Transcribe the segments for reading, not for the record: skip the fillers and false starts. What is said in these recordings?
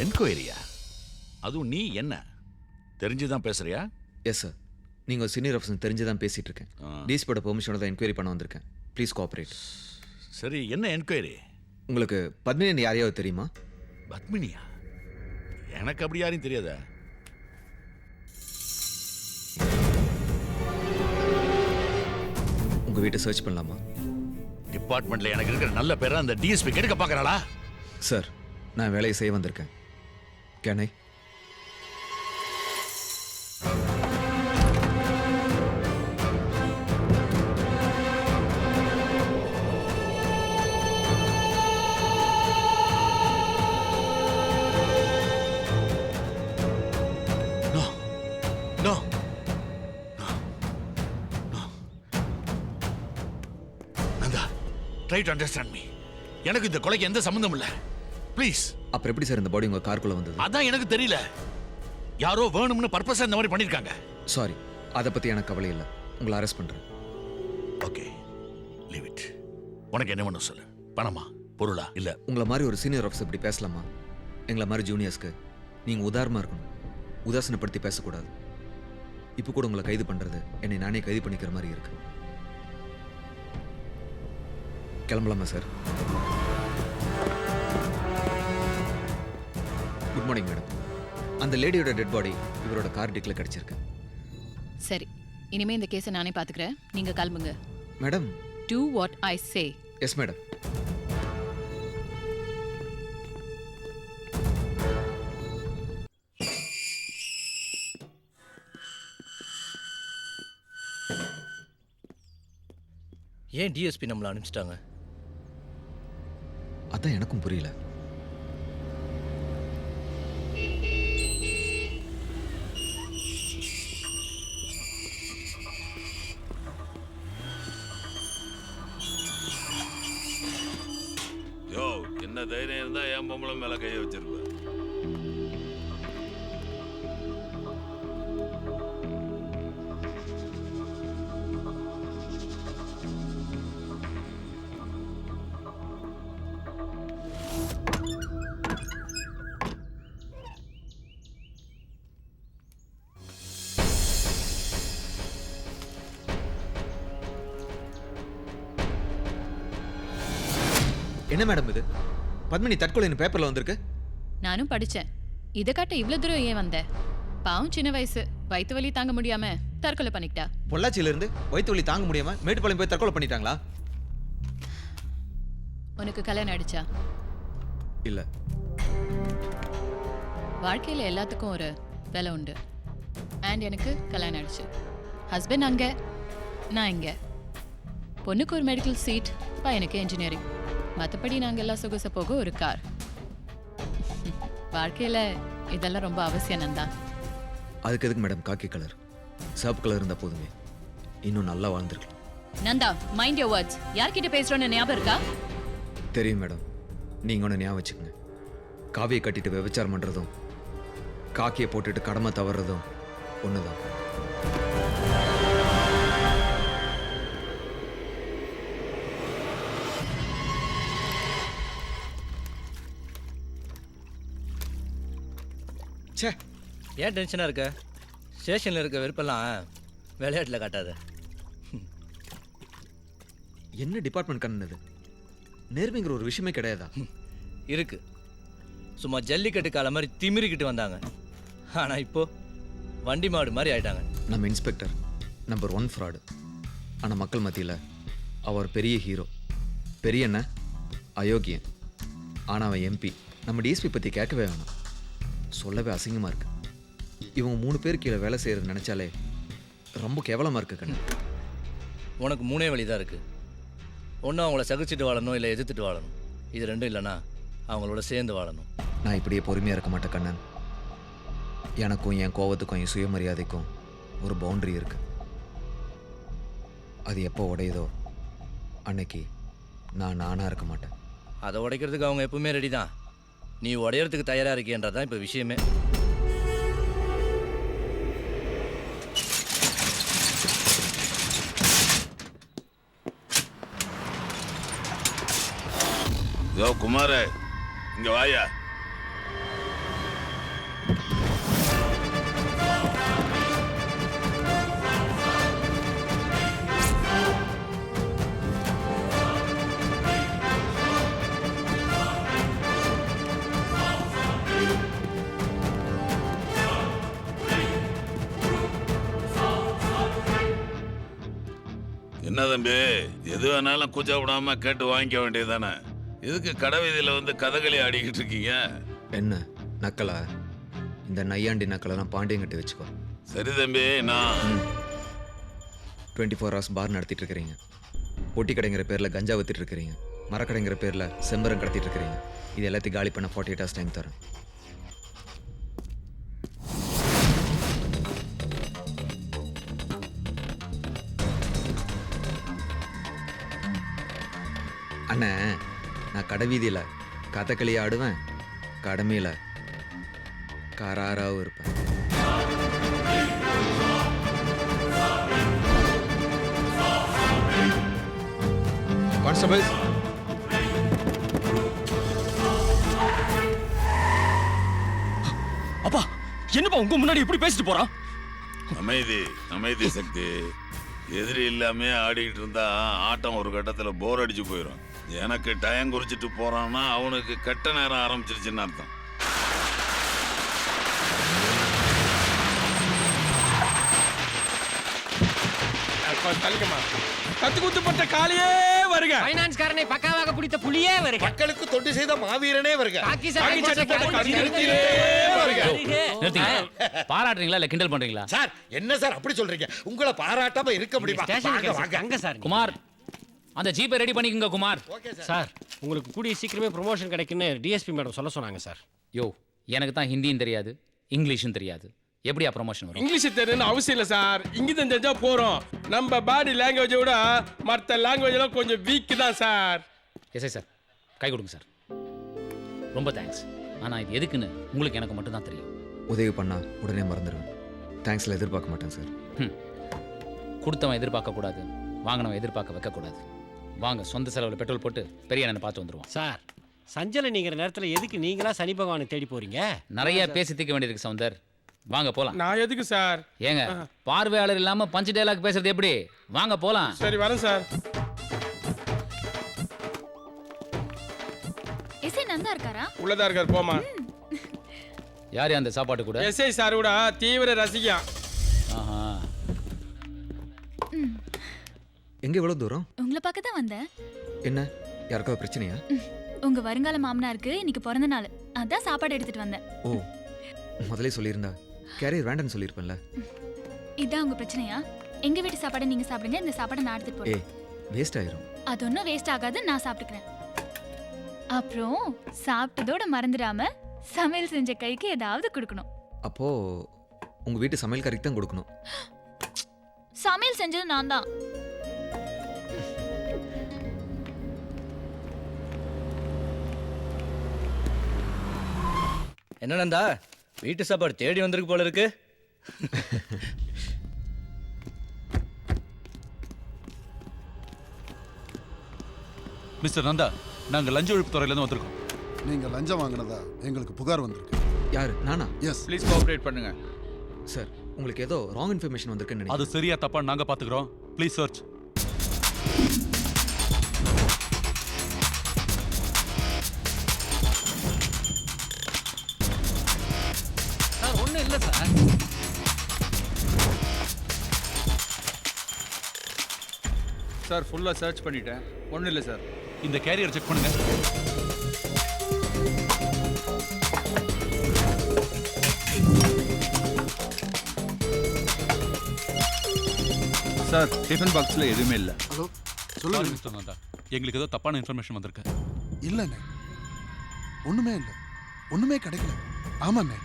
என்கொயரியா? அதுவும் நீ என்ன தெரிஞ்சுதான் பேசுறியா? எஸ் சார், நீங்கள் சீனியர் ஆஃபீஸர் தெரிஞ்சு தான் பேசிகிட்டு இருக்கேன். டிஎஸ்பியோட பெர்மிஷனோட தான் என்கொயரி பண்ண வந்திருக்கேன். Please cooperate. சரி, என்ன என்கொயரி? உங்களுக்கு பத்மினி யாரையாவது தெரியுமா? பத்மினியா? எனக்கு அப்படி யாரையும் தெரியாதா? உங்கள் வீட்டை சர்ச் பண்ணலாமா? டிபார்ட்மெண்ட்ல எனக்கு இருக்கிற நல்ல பேரை அந்த டிஎஸ்பி கெடுக்க பார்க்கறாளா? சார், நான் வேலையை செய்ய வந்திருக்கேன். Can I? No. Nanda, try to understand me. எனக்கு இந்த கொலைக்கு எந்த சம்பந்தம் இல்ல. ப்ளீஸ். அப்புறம் எப்படி சார் இந்த பாடி உங்கள் காருக்குள்ளே வந்தது? அதான் எனக்கு தெரியல. யாரோ வேணும்னு பர்பஸா இந்த மாதிரி பண்ணிருக்காங்க. சாரி, அதை பற்றி எனக்கு கவலை இல்லை. உங்களை அரெஸ்ட் பண்ணுறேன். Okay, leave it. உனக்கு என்ன வேணும் சொல்லு. பணமா, பொருளா? இல்லை, உங்களை மாதிரி ஒரு சீனியர் ஆஃபீஸர் இப்படி பேசலாமா? எங்களை மாதிரி ஜூனியர்ஸ்க்கு நீங்கள் உதாரணமாக இருக்கணும். உதாசனப்படுத்தி பேசக்கூடாது. இப்போ கூட உங்களை கைது பண்ணுறது என்னை நானே கைது பண்ணிக்கிற மாதிரி இருக்கு. கிளம்பலாமா சார்? Good morning madam. அந்த லேடியோட டெட் பாடி இவரோட கார் டிக்கில் கிடச்சிருக்கு. சரி, இனிமே இந்த கேஸை நானே பார்த்துக்கிறேன். நீங்க கிளம்புங்க. Madam, Do what I say. Yes madam. ஏன் டிஎஸ்பி நம்மளை அனுப்பிச்சிட்டாங்க? அதான் எனக்கும் புரியல. யோ, என்ன தைரியம் இருந்தா என் பொம்பளை மேல கைய வச்சிருப்ப? என்ன மேடம் இது? பத்மினி தற்கொலைன்னு பேப்பர்ல வந்திருக்கு. நானும் படிச்சேன். இதை காட்ட இவ்வளவு தூரம் ஏன் வந்த? பாவம், சின்ன வயசு, வயிற்று வலி தாங்க முடியாம தற்கொலை பண்ணிக்கிட்டா. பொள்ளாச்சியில இருந்து வயிற்று வலி தாங்க முடியாம மேட்டுப்பாளையம் போய் தற்கொலை பண்ணிட்டாங்களா? உனக்கு கல்யாணம் ஆயிடுச்சா? இல்ல. வாழ்க்கையில எல்லாத்துக்கும் ஒரு விலை உண்டு. அண்ட் எனக்கு கல்யாணம் ஆயிடுச்சு. ஹஸ்பண்ட் அங்க, நான் இங்க. பொண்ணுக்கு ஒரு மெடிக்கல் சீட், பையனுக்கு இன்ஜினியரிங். மற்றபடி நாங்கள் எல்லாம் சொகுச போக ஒரு கார். வாழ்க்கையில இதெல்லாம் ரொம்ப அவசியம் நந்தா. அதுக்கு எதுக்கு மேடம் காக்கி கலர்? சிவப்பு கலர் இருந்தா போதுமே. இன்னும் நல்லா வாழ்ந்துருக்கலாம். Nanda, mind your words. யார்கிட்ட பேசுறோன்னு ஞாபகம் இருக்கா? தெரியும் மேடம். நீங்க ஒன்று ஞாபகம் வச்சுக்கோங்க. காவியை கட்டிட்டு விபச்சாரம் பண்றதும் காக்கியை போட்டுட்டு கடமை தவறுறதும் ஒண்ணுதான். சே, ஏன் டென்ஷனாக இருக்க? ஸ்டேஷனில் இருக்க வெறுப்பெல்லாம் விளையாட்டில் காட்டாத. என்ன டிபார்ட்மெண்ட் கண்ணது? நேர்மைங்கிற ஒரு விஷயமே கிடையாதா? இருக்கு. சும்மா ஜல்லிக்கட்டு கால மாதிரி திமிரிக்கிட்டு வந்தாங்க. ஆனால் இப்போ வண்டி மாடு மாதிரி ஆயிட்டாங்க. நம்ம இன்ஸ்பெக்டர் நம்பர் 1 ஃப்ராடு. ஆனால் மக்கள் மத்தியில் அவர் பெரிய ஹீரோ. பெரிய என்ன அயோக்கியன். ஆனால் அவன் எம்பி. நம்ம டிஎஸ்பி பற்றி கேட்கவே வேணாம். சொல்லவே அசிங்கமாக இருக்கு. இவங்க 3 பேர் கீழே வேலை செய்கிறது நினச்சாலே ரொம்ப கேவலமாக இருக்கு கண்ணு. உனக்கு 3 வழி தான் இருக்குது. ஒன்று அவங்கள சகிச்சுட்டு வாழணும், இல்லை எதிர்த்துட்டு வாழணும். இது ரெண்டும் இல்லைன்னா அவங்களோட சேர்ந்து வாழணும். நான் இப்படியே பொறுமையாக இருக்க மாட்டேன் கண்ணன். எனக்கும் என் கோவத்துக்கும் என் சுயமரியாதைக்கும் ஒரு பவுண்டரி இருக்கு. அது எப்போ உடையுதோ அன்னைக்கு நான் நானாக இருக்க மாட்டேன். அதை உடைக்கிறதுக்கு அவங்க எப்பவுமே ரெடி தான். நீ உடையறதுக்கு தயாராக இருக்கின்றதான் இப்போ விஷயமே. யோ குமார, இங்க வாயா. என்ன தம்பி, எது வேணாலும் கூச்ச விடாம கேட்டு வாங்கிக்க வேண்டியதுதானே. இதுக்கு கடை வீதியில வந்து கதகளி ஆடிக்கிட்டு இருக்கீங்க? என்ன நக்கலா? இந்த நையாண்டி நக்கலெல்லாம் பாண்டியங்கிட்ட வச்சுக்கோ. சரி தம்பி, நான் 24 hours பார் நடத்திட்டு இருக்கிறீங்க. பொட்டி கடைங்கிற பேரில் கஞ்சா வித்துட்டு இருக்கிறீங்க. மரக்கடைங்கிற பேரில் செம்பரம் கடத்திட்டு இருக்கிறீங்க. இது எல்லாத்தையும் காலி பண்ண 48 hours டைம் தரேன். அண்ணே, நான் கடை வீதியில் கதகளி ஆடுவேன், கடமையில் காராராவும் இருப்பேன். கான்ஸ்டபிள்ஸ், அப்பா என்னப்பா உங்க முன்னாடி இப்படி பேசிட்டு போறான்? அமைதி அமைதி சக்தி. எதிரி இல்லாம ஆடிக்கிட்டு இருந்தா ஆட்டம் ஒரு கட்டத்துல போர் அடிச்சு போயிடும். எனக்கு டயம் குறிச்சிட்டு போறான்னா அவனுக்கு கெட்ட நேரம் ஆரம்பிச்சிருச்சுன்னு அர்த்தம். கத்து குத்துப்பட்ட காளியே வருக. பைனான்ஸ்காரனை பக்காவாக பிடித்த புலியே வருக. மக்களுக்கு தொண்டு செய்த மாவீரனே வருக. காக்கி சட்டை போட்ட கருத்திலே வருக. பாராட்டுறீங்களா இல்ல கிண்டல் பண்றீங்களா? சார் என்ன சார் அப்படி சொல்றீங்க? உங்களை பாராட்டாம இருக்க முடியுமா? வாங்க வாங்க. அங்க சார் குமார், அந்த ஜீப்பை ரெடி பண்ணிக்கங்க குமார். Okay sir. சார் உங்களுக்கு கூடிய சீக்கிரமே ப்ரொமோஷன் கிடைக்குன்னு டிஎஸ்பி மேடம் சொல்ல சொன்னாங்க சார். யோ, எனக்கு தான் ஹிந்தியும் தெரியாது, இங்கிலீஷும் தெரியாது. எப்படியா ப்ரமோஷன் வரும்? இங்கிலீஷ் தெரியணும்னு அவசியம் இல்லை சார். இங்கிதான் தெரிஞ்சா போறோம். நம்ம பாடி லாங்குவேஜை விட மற்ற லாங்குவேஜ் எல்லாம் கொஞ்சம் வீக் தான் சார். எஸ் சார், கை கொடுங்க சார். ரொம்ப தேங்க்ஸ். ஆனால் இது எதுக்குன்னு உங்களுக்கு எனக்கு மட்டும் தான் தெரியும். உதவி பண்ணா உடனே மறந்துடுவேன். தேங்க்ஸில் எதிர்பார்க்க மாட்டேன் சார். கொடுத்தவன் எதிர்பார்க்கக்கூடாது, வாங்கினவன் எதிர்பார்க்க வைக்கக்கூடாது. வாங்க, சொந்த செலவில் பெட்ரோல் போட்டு பெரிய அண்ணனை பார்த்து வந்துடுவோம். சார் சஞ்சலை நீங்கிற நேரத்தில் எதுக்கு நீங்களா சனி பகவானை தேடி போறீங்க? நிறைய பேசி தீர்க்க வேண்டியிருக்கு சவுந்தர். வாங்க போலாம். நான் எதுக்கு சார்? ஏங்க, பார்வையாளர் இல்லாம பஞ்ச் டயலாக் பேசுறது எப்படி? வாங்க போலாம். சரி வரேன் சார். எஸ்ஐ நந்தா இருக்காரா? உள்ளதா இருக்கார், போமா. யார் அந்த சாப்பாட்டு கூட? எஸ்ஐ சார் கூட தீவிர ரசிகா. ஆஹா. எங்கே இவ்வளோ தூரம்? உங்களை பார்க்க தான் வந்தேன். என்ன, யாருக்காவது பிரச்சனையா? உங்க வருங்கால மாமனாருக்கு இன்னைக்கு பிறந்த நாள், அதான் சாப்பாடு எடுத்துட்டு வந்தேன். ஓ, முதலே சொல்லியிருந்தா கேரியர் வேண்டான்னு சொல்லியிருப்பேன்ல. இதான் உங்க பிரச்சனையா? எங்க வீட்டு சாப்பாடு நீங்க சாப்பிடுங்க, இந்த சாப்பாடை நான் எடுத்துட்டு போறேன். வேஸ்ட் ஆயிரும். அது ஒன்றும் வேஸ்ட் ஆகாது, நான் சாப்பிட்டுக்கிறேன். அப்புறம் சாப்பிட்டதோட மறந்துடாம சமையல் செஞ்ச கைக்கு ஏதாவது கொடுக்கணும். அப்போ உங்க வீட்டு சமையல்காரிக்கு தான் கொடுக்கணும். சமையல் செஞ்சது நான் தான். என்ன நந்தா, வீட்டு சாப்பாடு தேடி வந்திருக்கு போல இருக்கு. மிஸ்டர் நந்தா, நாங்க லஞ்ச ஒழிப்பு துறையில வந்திருக்கோம். நீங்க லஞ்சம் வாங்கினதா எங்களுக்கு புகார் வந்திருக்கு. யாரு? நானா? எஸ். ப்ளீஸ் கோஆபரேட் பண்ணுங்க. சார், உங்களுக்கு ஏதோ ராங் இன்ஃபர்மேஷன் வந்திருக்குன்னு அது நினைக்கிறேன். சரியா தப்பா நாங்க பாத்துக்கிறோம். Please search. சார் ஒன்றும் இல்லை சார். சார் ஃபுல்லா சர்ச் பண்ணிட்டேன், ஒண்ணும் இல்ல சார். இந்த கேரியர் செக் பண்ணுங்க. சார், டிஃபன் பாக்ஸ்ல எதுவுமே இல்ல. ஹலோ சொல்லுங்க. மிஸ்டர் நந்தா, எங்களுக்கு ஏதோ தப்பான இன்ஃபர்மேஷன் வந்திருக்கு. இல்லண்ணே, ஒண்ணுமே இல்லை, ஒண்ணுமே கிடைக்கல. ஆமாண்ணே.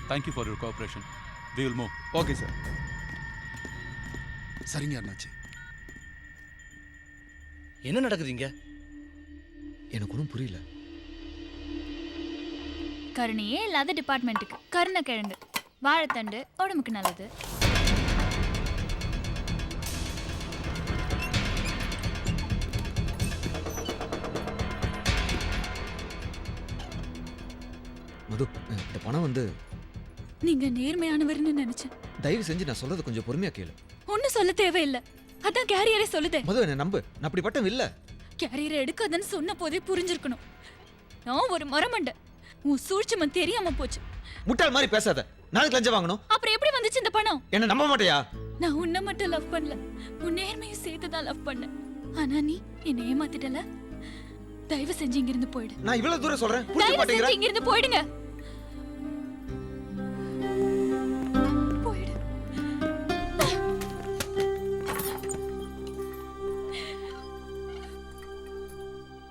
Thank you for your cooperation. We will move. Okay sir. சரிங்க அண்ணாச்சி. என்ன நடக்குதுங்க? எனக்கு ஒன்றும் புரியல. கருணையே இல்லாத டிபார்ட்மெண்ட்டுக்கு கருணைக்கிழங்கு, வாழைத்தண்டு உடம்புக்கு நல்லது. மது, இந்த பணம் வந்து நீங்க நேர்மையானவர்னு நினைச்சேன். தயவு செஞ்சு நான் சொல்றது கொஞ்சம் பொறுமையா கேளு. ஒன்னும் சொல்ல தேவையில்லை, அதான் கேரியரே சொல்லுதே. மது, என்ன நம்பு, நான் அப்படிப்பட்டவன் இல்ல. கேரியரை எடுக்காதன்னு சொன்ன போதே புரிஞ்சிருக்கணும். நான் ஒரு மரமண்ட, உன் சூழ்ச்சிமன் தெரியாம போச்சு. முட்டாள் மாதிரி பேசாத. நாளைக்கு லஞ்சம் வாங்கணும். அப்புறம் எப்படி வந்துச்சு இந்த பணம்? என்ன நம்ப மாட்டியா? நான் உன்னை மட்டும் லவ் பண்ணல, உன் நேர்மையும் சேர்த்து தான் லவ் பண்ணேன். ஆனா நீ என்னை ஏமாத்திட்டல. தயவு செஞ்சு இங்கிருந்து போயிடு. நான் இவ்வளவு தூரம் சொல்றேன் புரிஞ்சுக்க தயவு மாட்டேங்கிற. செஞ்சு இங்கிருந்து போயிடுங்க.